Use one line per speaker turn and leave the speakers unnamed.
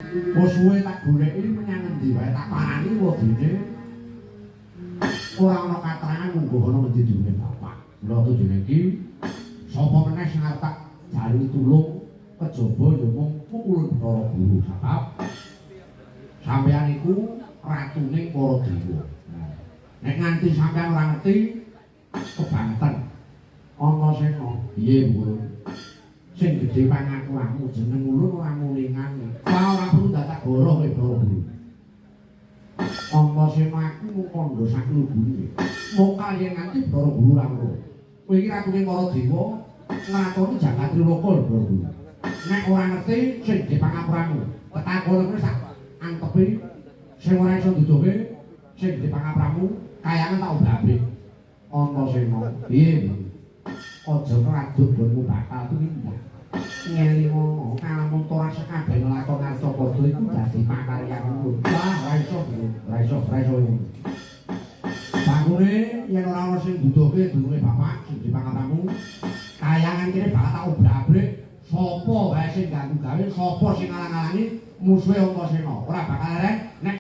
Wis suwe tak goleki menyang endi wae tak parani wedine. Ora ana katerangan munggo ana endi dene bapak. Mula tujune iki sapa meneh sing arep tak jari tulung kejaba ya mung pukulun para guru sebab sampeyan iku ratune para dewa. Nek nganti sampeyan ora ngerti kebanten ana sena piye ulun sing gedhe pangakuanmu jeneng ulun ora mulingan ora perlu dadak goroh kowe para guru. Ana sena aku mung kandha sak lubune mung kaliyan nganti para guru ra ngono. Kowe iki ratune para dewa nglakoni jagat triloko lho para guru. Nek ora ngerti sing gedhe pangapuranmu ketakon kowe sak antepe sing ora iso nduduke sing gedhe pangapuranmu kayangan tak obrak-abrik. Ana sena piye? Aja ngladuk nggonmu bakal tumindak. Ngelingo kalamun ora sekabeh nglakon arca padha iku dadi pakaryanmu. Wah, ora iso. Bangune yen ora ana sing nduduke dununge bapak sing dipangapramu, kayangan kene bakal tak obrak-abrik. Sapa wae sing ganggu gawe, sapa sing ngalang-alangi musuhe Antasena. Ora bakal arek nek